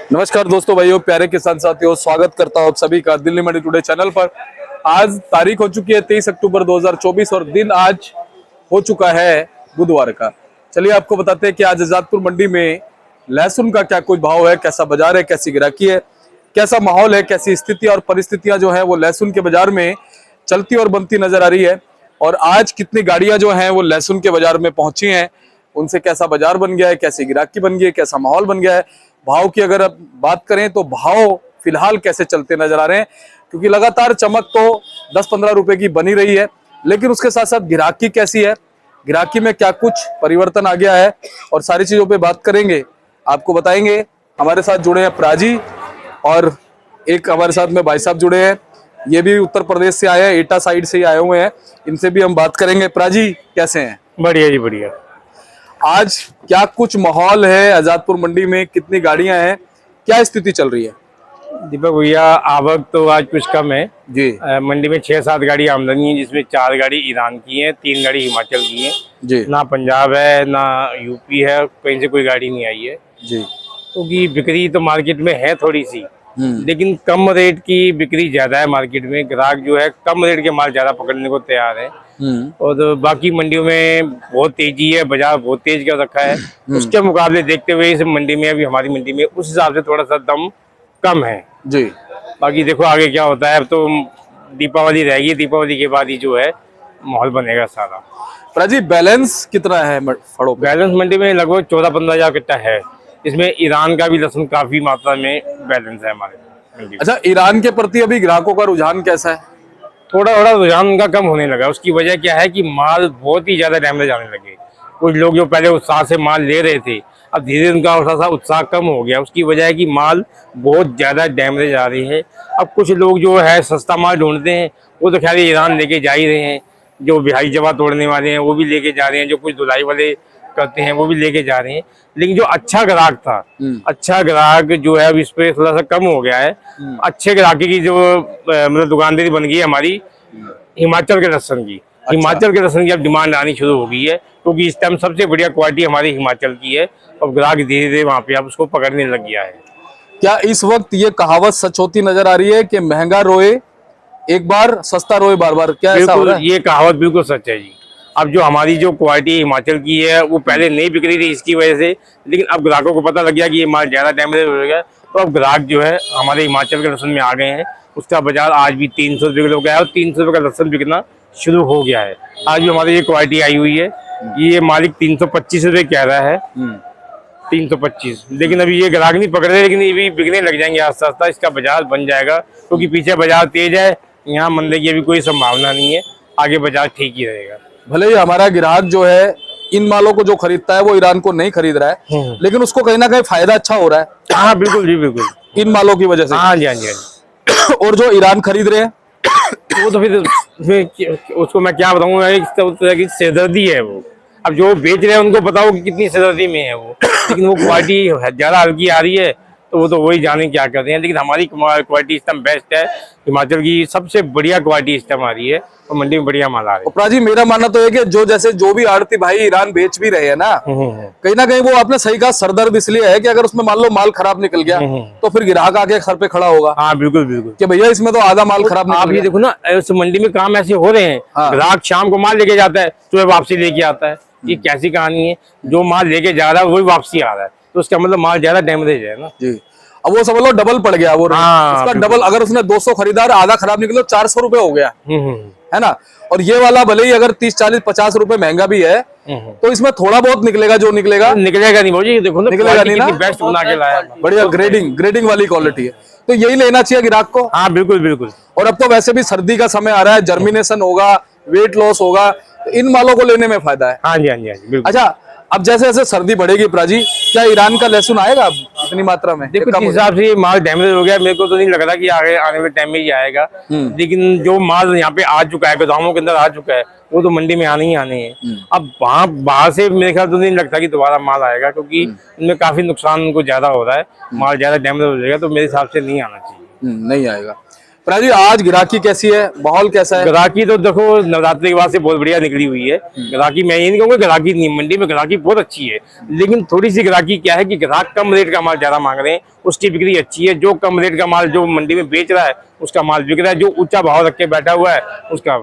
नमस्कार दोस्तों, भाइयों, प्यारे किसान साथियों, स्वागत करता हूं आप सभी का दिल्ली मंडी टुडे चैनल पर। आज तारीख हो चुकी है 23 अक्टूबर 2024 और दिन आज हो चुका है बुधवार का। चलिए आपको बताते हैं कि आज आजादपुर मंडी में लहसुन का क्या कुछ भाव है, कैसा बाजार है, कैसी गिराकी है, कैसा माहौल है, कैसी स्थिति और परिस्थितियां जो है वो लहसुन के बाजार में चलती और बनती नजर आ रही है। और आज कितनी गाड़ियां जो हैं वो लहसुन के बाजार में पहुंची हैं, उनसे कैसा बाजार बन गया है, कैसी गिराकी बन गई है, कैसा माहौल बन गया है। भाव की अगर अब बात करें तो भाव फिलहाल कैसे चलते नजर आ रहे हैं, क्योंकि लगातार चमक तो 10-15 रुपए की बनी रही है, लेकिन उसके साथ साथ गिराकी कैसी है, गिराकी में क्या कुछ परिवर्तन आ गया है, और सारी चीजों पे बात करेंगे, आपको बताएंगे। हमारे साथ जुड़े हैं प्राजी और एक हमारे साथ में भाई साहब जुड़े हैं, ये भी उत्तर प्रदेश से आए हैं, एटा साइड से ही आए हुए हैं, इनसे भी हम बात करेंगे। प्राजी कैसे हैं? बढ़िया जी, बढ़िया। आज क्या कुछ माहौल है आजादपुर मंडी में, कितनी गाड़ियां हैं, क्या स्थिति चल रही है? दीपक भैया, आवक तो आज कुछ कम है जी मंडी में 6-7 गाड़ी आमदनी है, जिसमें 4 गाड़ी ईरान की है, 3 गाड़ी हिमाचल की है जी ना पंजाब है ना यूपी है, कहीं से कोई गाड़ी नहीं आई है। जी। क्योंकि बिक्री तो मार्केट में है थोड़ी सी, लेकिन कम रेट की बिक्री ज्यादा है मार्केट में। ग्राहक जो है कम रेट के माल ज्यादा पकड़ने को तैयार है। और बाकी मंडियों में बहुत तेजी है, बाजार बहुत तेज कर रखा है। उसके मुकाबले देखते हुए इस मंडी में, अभी हमारी मंडी में उस हिसाब से थोड़ा सा दम कम है जी। बाकी देखो आगे क्या होता है। अब तो दीपावली रहेगी, दीपावली के बाद ही जो है माहौल बनेगा सारा। प्राजी, बैलेंस कितना है फड़ों पे? बैलेंस मंडी में लगभग 14-15 हजार कट्टा है। इसमें ईरान का भी लहसुन काफी मात्रा में बैलेंस है हमारे मंडी में। अच्छा, ईरान के प्रति अभी ग्राहकों का रुझान कैसा है? थोड़ा थोड़ा रुझान उनका कम होने लगा। उसकी वजह क्या है कि माल बहुत ही ज्यादा डैमेज आने लगे। कुछ लोग जो पहले उत्साह से माल ले रहे थे, अब धीरे धीरे उनका थोड़ा सा उत्साह कम हो गया। उसकी वजह है कि माल बहुत ज्यादा डैमेज आ रही है। अब कुछ लोग जो है सस्ता माल ढूंढते हैं, वो तो खैर ईरान लेके जा ही रहे हैं। जो बिहाई जवा तोड़ने वाले हैं वो भी लेके जा रहे हैं, जो कुछ धुलाई वाले करते हैं वो भी लेके जा रहे हैं। लेकिन जो अच्छा ग्राहक था, अच्छा ग्राहक जो है अब इस पे थोड़ा सा कम हो गया है। अच्छे ग्राहक की जो मतलब दुकानदारी बन गई है हमारी हिमाचल के लहसुन की। अच्छा। हिमाचल के लहसुन की अब डिमांड आनी शुरू हो गई है, क्योंकि इस टाइम सबसे बढ़िया क्वालिटी हमारी हिमाचल की है। और ग्राहक धीरे धीरे वहाँ पे अब उसको पकड़ने लग गया है। क्या इस वक्त ये कहावत सच होती नजर आ रही है कि महंगा रोए एक बार, सस्ता रोए बार बार? क्या ऐसा हो रहा है? ये कहावत बिल्कुल सच है जी। अब जो हमारी जो क्वालिटी हिमाचल की है वो पहले नहीं बिक रही थी इसकी वजह से, लेकिन अब ग्राहकों को पता लग गया कि ये माल ज्यादा डैमेज हो गया, तो अब ग्राहक जो है हमारे हिमाचल के लहसुन में आ गए हैं। उसका बाजार आज भी 300 रुपये किलो का है और 300 रुपये का लहसुन बिकना शुरू हो गया है। आज भी हमारी ये क्वालिटी आई हुई है। ये मालिक 325 रुपये कह रहा है, 325, लेकिन अभी ये ग्राहक नहीं पकड़ रहे, लेकिन ये भी बिकने लग जाएंगे आस्ता आस्ता। इसका बाजार बन जाएगा, क्योंकि पीछे बाजार तेज है, यहाँ मंदी की अभी कोई संभावना नहीं है। आगे बाजार ठीक ही रहेगा। भले ही हमारा ग्राहक जो है इन मालों को जो खरीदता है वो ईरान को नहीं खरीद रहा है, लेकिन उसको कहीं ना कहीं फायदा अच्छा हो रहा है। हाँ बिल्कुल जी, बिल्कुल इन मालों की वजह से। हाँ जी, हाँ जी, हाँ जी। और जो ईरान खरीद रहे हैं वो तो फिर उसको मैं क्या बताऊँ, एक तरह की सिरदर्दी है वो। अब जो बेच रहे हैं उनको बताओ कि कितनी सिरदर्दी में है वो, लेकिन वो क्वालिटी ज्यादा हल्की आ रही है, तो वो तो वही जाने क्या करते हैं। लेकिन हमारी क्वालिटी इस टाइम बेस्ट है, हिमाचल की सबसे बढ़िया क्वालिटी इस टाइम आ रही है और मंडी में बढ़िया माल आ रहा है। प्राजी, मेरा मानना तो है कि जो भी आड़ती भाई ईरान बेच भी रहे हैं ना, कहीं ना कहीं वो आपने सही कहा, सरदर्द इसलिए है कि अगर उसमें मान लो माल खराब निकल गया तो फिर ग्राहक आके घर पे खड़ा होगा। हाँ बिल्कुल बिल्कुल, कि भैया इसमें तो आधा माल खराब निकल आप ये देखो ना, उस मंडी में काम ऐसे हो रहे हैं। हाँ। ग्राहक शाम को माल लेके जाता है, सुबह वापसी लेके आता है। ये कैसी कहानी है? जो माल लेके जा रहा है वही वापसी आ रहा है, तो उसका मतलब माल ज्यादा डैमेज है ना जी। अब वो समझ लो डबल पड़ गया वो। हाँ, उसका डबल, अगर उसने 200 खरीदा, आधा खराब निकलो 400 रुपए हो गया, है ना। और ये वाला भले ही अगर 30, 40, 50 रुपए महंगा भी है, तो इसमें थोड़ा बहुत निकलेगा, जो निकलेगा नहीं भाई, देखो ना, निकलेगा नहीं ना। बेस्ट बना के लाया, बढ़िया ग्रेडिंग वाली क्वालिटी है, तो यही लेना चाहिए ग्राहक को। हाँ बिल्कुल बिल्कुल। और अब तो वैसे भी सर्दी का समय आ रहा है, जर्मिनेशन होगा, वेट लॉस होगा, तो इन मालों को लेने में फायदा है। हाँ जी, हाँ जी, हाँ जी। अच्छा, अब जैसे जैसे सर्दी बढ़ेगी प्राजी, क्या ईरान का लहसुन आएगा अब इतनी मात्रा में? देखो जिस हिसाब से ये माल डैमेज हो गया, मेरे को तो नहीं लग रहा कि आगे आने वाले टाइम में ही आएगा। लेकिन जो माल यहाँ पे आ चुका है, गोदामों के अंदर आ चुका है, वो तो मंडी में आने ही आने हैं। अब बाहर से मेरे ख्याल तो नहीं लगता कि दोबारा माल आएगा, क्योंकि इनमें काफी नुकसान उनको ज्यादा हो रहा है, माल ज्यादा डैमेज हो जाएगा, तो मेरे हिसाब से नहीं आना चाहिए। नहीं आएगा। प्राजी आज ग्राहकी कैसी है, माहौल कैसा है? ग्राहकी तो देखो नवरात्रि के बाद से बहुत बढ़िया निकली हुई है। ग्राहकी मैं ये नहीं कहूँगा ग्राहकी नहीं, मंडी में ग्राहकी बहुत अच्छी है, लेकिन थोड़ी सी ग्राहकी क्या है कि ग्राहक कम रेट का माल ज्यादा मांग रहे हैं, उसकी बिक्री अच्छी है। जो कम रेट का माल जो मंडी में बेच रहा है उसका माल बिक रहा है, जो ऊंचा भाव रख के बैठा हुआ है उसका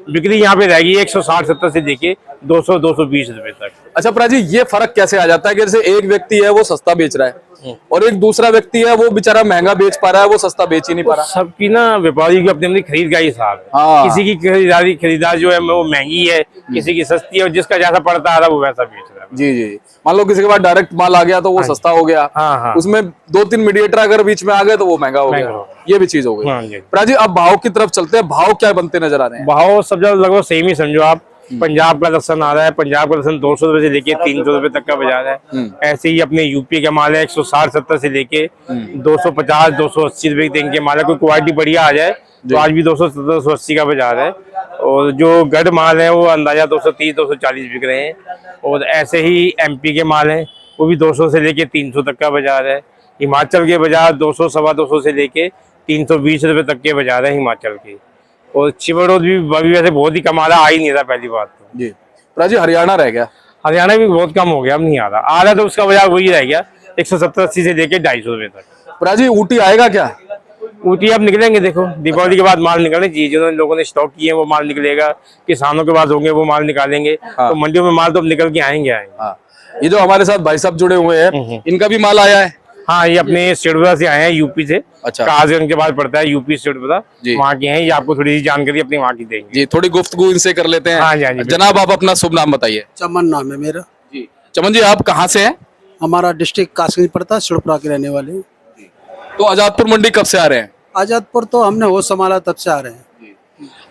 बिक्री यहाँ पे रहेगी 160-170 से लेके 200-220 रुपए तक। अच्छा प्राजी, ये फर्क कैसे आ जाता है कि जैसे एक व्यक्ति है वो सस्ता बेच रहा है और एक दूसरा व्यक्ति है वो बेचारा महंगा बेच पा रहा है, वो सस्ता बेच ही नहीं पा रहा? सबकी ना व्यापारी की अपनी अपनी खरीद का हिसाब है। हाँ। किसी की खरीदार जो है वो महंगी है, किसी की सस्ती है, और जिसका जैसा पड़ता आ रहा है वो वैसा बेच रहा है। जी जी, मान लो किसी के पास डायरेक्ट माल आ गया तो वो सस्ता हो गया, हाँ हाँ, उसमें 2-3 मीडिएटर अगर बीच में आ गए तो वो महंगा हो गया, ये भी चीज हो हाँ गई। जी। प्राजी अब भाव की तरफ चलते हैं, भाव क्या बनते नजर आ रहे हैं? भाव सब जगह लगभग सेम ही समझो आप। पंजाब का लहसन आ रहा है, पंजाब का लहसन 200 रुपए से लेके 300 रुपए तक का बाजार है। ऐसे ही अपने यूपी का माल है 160-170 से लेके 250-280 रुपए के इनके माल है। कोई क्वालिटी बढ़िया आ जाए तो आज भी 270-280 का बाजार है। और जो गढ़ माल है वो अंदाजा 230-240 बिक रहे हैं। और ऐसे ही एमपी के माल हैं वो भी 200 से लेके 300 तक का बाजार है। हिमाचल के बाजार 200-250 से लेके 320 रुपए तक के बाजार है हिमाचल के। और चिवड़ोद भी अभी वैसे बहुत ही कम आ रहा, आ ही नहीं रहा पहली बात तो। जी प्राजी, हरियाणा रह गया? हरियाणा भी बहुत कम हो गया, अब नहीं आ रहा तो उसका बाजार वही रह गया 170-80 से लेके 250 रुपए तक। प्राजी ऊटी आएगा क्या? ऊटी अब निकलेंगे, देखो दीपावली के बाद माल निकलने चाहिए, जिन्होंने लोगों ने स्टॉक किए वो माल निकलेगा, किसानों के पास होंगे वो माल निकालेंगे। हाँ। तो मंडियों में माल तो अब निकल के आएंगे। हाँ। ये जो हमारे साथ भाई साहब जुड़े हुए हैं इनका भी माल आया है? हाँ, ये अपने सिरपुरा से आए हैं, यूपी से। अच्छा। कासगंज के बाद पड़ता है यूपी सिरपुरा, वहाँ के हैं। ये आपको थोड़ी सी जानकारी अपनी वहाँ की देंगे। जी, थोड़ी गुफ्तगू इनसे कर लेते हैं। हाँ जी, हाँ जी, जनाब आप अपना शुभ नाम बताइए। चमन नाम है मेरा। जी चमन जी, आप कहाँ से हैं? हमारा डिस्ट्रिक्ट कासगंज पड़ता है, सिड़पुरा के रहने वाले हैं। तो आजादपुर मंडी कब से आ रहे हैं? आजादपुर तो हमने होश संभाला तब से आ रहे हैं।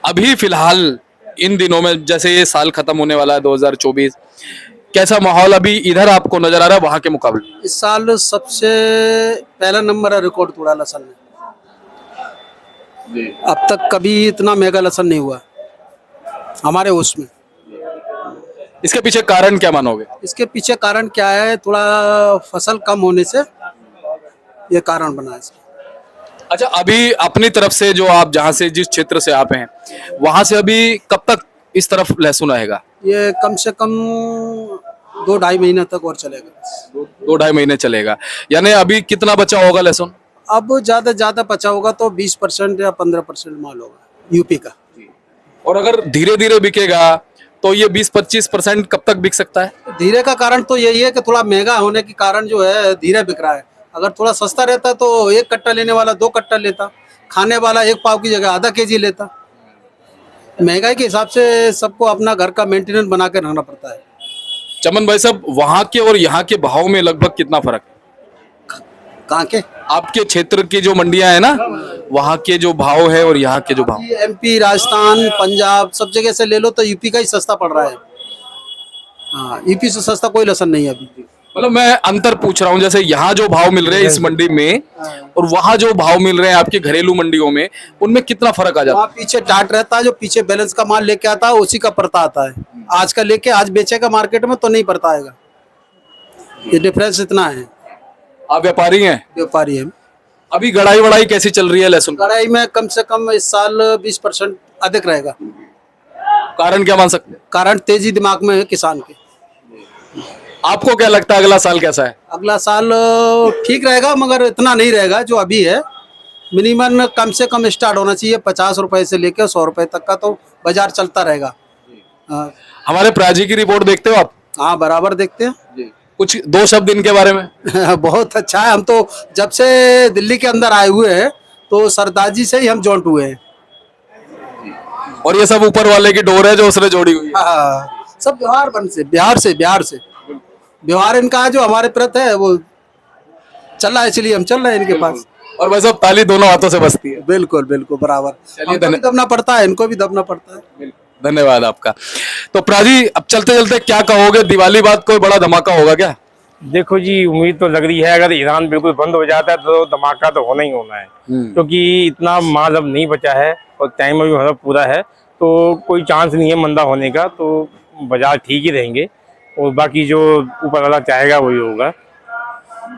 अभी फिलहाल इन दिनों में जैसे ये साल खत्म होने वाला है 2024, कैसा माहौल अभी इधर आपको नजर आ रहा है वहां के मुकाबले? इस साल सबसे पहला नंबर है, रिकॉर्ड तोड़ा लहसन ने। अब तक कभी इतना महंगा लहसन नहीं हुआ हमारे होश में। इसके पीछे कारण क्या मानोगे? इसके पीछे कारण क्या है, थोड़ा फसल कम होने से ये कारण बना है इसका। अच्छा, अभी अपनी तरफ से जो आप जहां से जिस क्षेत्र से आप हैं वहां से अभी कब तक इस तरफ लहसुन आएगा? ये कम से कम 2-2.5 महीना तक और चलेगा। 2-2.5 महीने चलेगा, यानी अभी कितना बचा होगा लहसुन? अब ज्यादा बचा होगा तो 20% या 15% माल होगा यूपी का। और अगर धीरे धीरे बिकेगा तो ये 20-25% कब तक बिक सकता है? धीरे का कारण तो यही है कि थोड़ा महंगा होने के कारण जो है धीरे बिक रहा है। अगर थोड़ा सस्ता रहता तो 1 कट्टा लेने वाला 2 कट्टा लेता, खाने वाला 1 पाव की जगह आधा केजी लेता। महंगाई के हिसाब से सबको अपना घर का मेंटेनेंस बना के रखना पड़ता है। चमन भाई साहब, वहां के और यहाँ के भाव में लगभग कितना फर्क है? कहाँ के? आपके क्षेत्र की जो मंडियां है ना, वहाँ के जो भाव है और यहाँ के जो भाव? एमपी, राजस्थान, पंजाब सब जगह से ले लो तो यूपी का ही सस्ता पड़ रहा है। हाँ, यूपी से सस्ता कोई लहसन नहीं है अभी। मतलब मैं अंतर पूछ रहा हूँ, जैसे यहाँ जो भाव मिल रहे हैं इस मंडी में और वहाँ जो भाव मिल रहे हैं आपके घरेलू मंडियों में, उनमें कितना फर्क आ जाता है? वहाँ पीछे टाट रहता है, जो पीछे बैलेंस का माल लेके आता है उसी का पड़ता आता है। आज का लेके आज बेचेगा मार्केट में तो नहीं पड़ता आएगा। ये डिफरेंस इतना है। आप व्यापारी हैं? व्यापारी है। अभी गड़ाई वड़ाई कैसी चल रही है लहसुन? कढ़ाई में कम से कम इस साल 20% अधिक रहेगा। कारण क्या मान सकते हैं? कारण तेजी दिमाग में है किसान के। आपको क्या लगता है अगला साल कैसा है? अगला साल ठीक रहेगा मगर इतना नहीं रहेगा जो अभी है। मिनिमम कम से कम स्टार्ट होना चाहिए 50 रुपए से लेकर 100 रुपए तक का तो बाजार चलता रहेगा। हाँ। हमारे प्राजी की रिपोर्ट देखते हो आप? हाँ, बराबर देखते हैं। कुछ 2 शब्द इनके बारे में? बहुत अच्छा है। हम तो जब से दिल्ली के अंदर आए हुए हैं तो सरदार जी से ही हम जॉइंट हुए हैं। और ये सब ऊपर वाले की डोर है जो उसने जोड़ी हुई है। हाँ, सब बिहार से बिहार इनका है, जो हमारे प्रत है वो चल रहा है, इसलिए हम चल रहे हैं इनके पास। और वैसे ताली दोनों हाथों से बजती है। बिल्कुल बिल्कुल बराबर। हमको भी दबना पड़ता है, इनको भी दबना पड़ता है। धन्यवाद आपका। तो प्राजी, अब चलते चलते क्या कहोगे, दिवाली बाद कोई बड़ा धमाका होगा क्या? देखो जी, उम्मीद तो लग रही है अगर ईरान बिल्कुल बंद हो जाता है तो धमाका तो होना ही होना है, क्योंकि इतना माल अब नहीं बचा है और टाइम अभी मतलब पूरा है, तो कोई चांस नहीं है मंदा होने का। तो बाजार ठीक ही रहेंगे और बाकी जो ऊपर वाला चाहेगा वही होगा।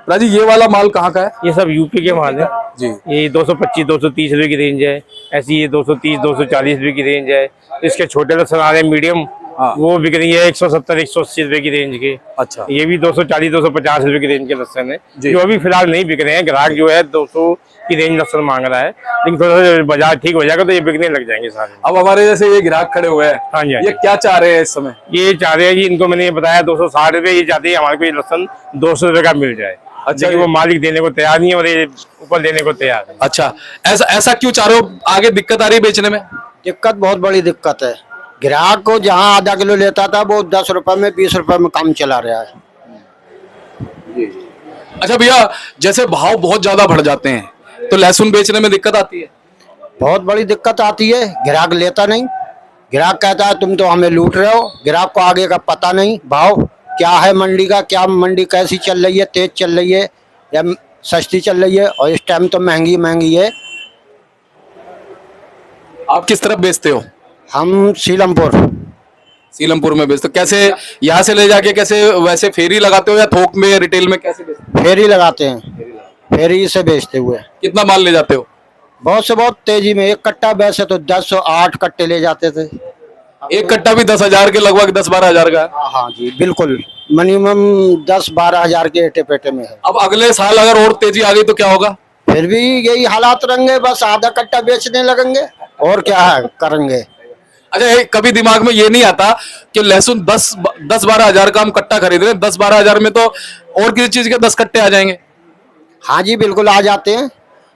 राजी ये वाला माल कहाँ का है? ये सब यूपी के माल है जी। ये 225 230 रुपए की रेंज है। ऐसी ये 230 240 रुपए की रेंज है। इसके छोटे लहसुन आ रहे हैं मीडियम, हाँ। वो बिक रही है 170 180 रुपए की रेंज के। अच्छा। ये भी 240 250 रुपए की रेंज के लहसुन है जी। जो अभी फिलहाल नहीं बिक रहे हैं। ग्राहक जो है 200 की रेंज लहसुन मांग रहा है, लेकिन थोड़ा सा बाजार ठीक हो जाएगा तो ये बिकने लग जाएंगे सारे। अब हमारे जैसे ये ग्राहक खड़े हुए हैं, हाँ जी, हाँ ये जी। क्या चाह रहे हैं इस समय? ये चाह रहे हैं जी, इनको मैंने बताया 260 रुपए, ये चाहते हैं हमारे को ये लहसुन 200 रुपए का मिल जाए। अच्छा, लेकिन वो मालिक देने को तैयार नहीं है और ये ऊपर देने को तैयार है। अच्छा, ऐसा क्यों चाह रहे हो? आगे दिक्कत आ रही है बेचने में? दिक्कत बहुत बड़ी दिक्कत है। ग्राहक को जहाँ आधा किलो लेता था वो 10 रुपए में 20 रुपए में काम चला रहा है। अच्छा भैया, जैसे भाव बहुत ज्यादा बढ़ जाते हैं तो लहसुन बेचने में दिक्कत आती है? बहुत बड़ी दिक्कत आती है। ग्राहक लेता नहीं, ग्राहक कहता है तुम तो हमें लूट रहे हो। ग्राहक को आगे का पता नहीं, भाव क्या है मंडी का, क्या मंडी कैसी चल रही है, तेज चल रही है या सस्ती चल रही है, और इस टाइम तो महंगी महंगी है। आप किस तरफ बेचते हो? हम सीलमपुर सीलमपुर में बेचते हो? कैसे यहाँ से ले जाके कैसे वैसे फेरी लगाते हो या थोक में रिटेल में कैसे बेचते हो? फेरी लगाते हैं, फेरी से बेचते हुए। कितना माल ले जाते हो? बहुत से बहुत तेजी में। एक कट्टा वैसे तो 10-8 कट्टे ले जाते थे। एक कट्टा भी 10,000 के लगभग 10-12 हजार का है। हाँ जी बिल्कुल, मिनिमम 10-12 हजार के एटे पेटे में है। अब अगले साल अगर और तेजी आ गई तो क्या होगा? फिर भी यही हालात रहेंगे, बस आधा कट्टा बेचने लगेंगे और क्या है करेंगे। अच्छा, कभी दिमाग में ये नहीं आता कि लहसुन 10-12 हजार का हम कट्टा खरीद रहे हैं, 10-12 हजार में तो और किसी चीज के 10 कट्टे आ जाएंगे? हाँ जी बिल्कुल आ जाते हैं।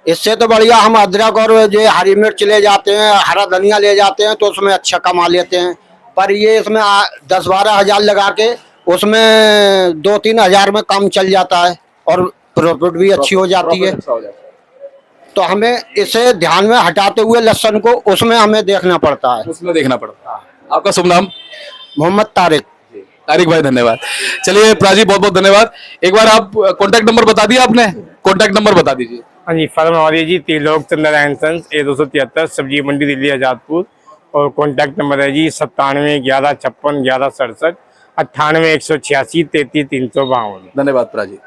इससे तो बढ़िया हम अदरक और जो हरी मिर्च ले जाते हैं, हरा धनिया ले जाते हैं तो उसमें अच्छा कमा लेते हैं। पर ये इसमें 10-12 हजार लगा के उसमें 2-3 हजार में काम चल जाता है और प्रॉफिट भी अच्छी हो जाती है। तो हमें इसे ध्यान में हटाते हुए लहसुन को उसमें हमें देखना पड़ता है। उसमें देखना पड़ता है। आपका शुभ नाम? मोहम्मद तारिक। तारिक भाई धन्यवाद। चलिए प्राजी, बहुत बहुत धन्यवाद। एक बार आप कांटेक्ट नंबर बता दिया आपने? कांटेक्ट नंबर बता दीजिए। हाँ जी, फर्म हमारी जी त्रिलोक चंद्रायन सन्स A273 सब्जी मंडी दिल्ली आजादपुर, और कॉन्टैक्ट नंबर है जी 97 11 56 11 67 98 186 33 352। धन्यवाद प्राजी।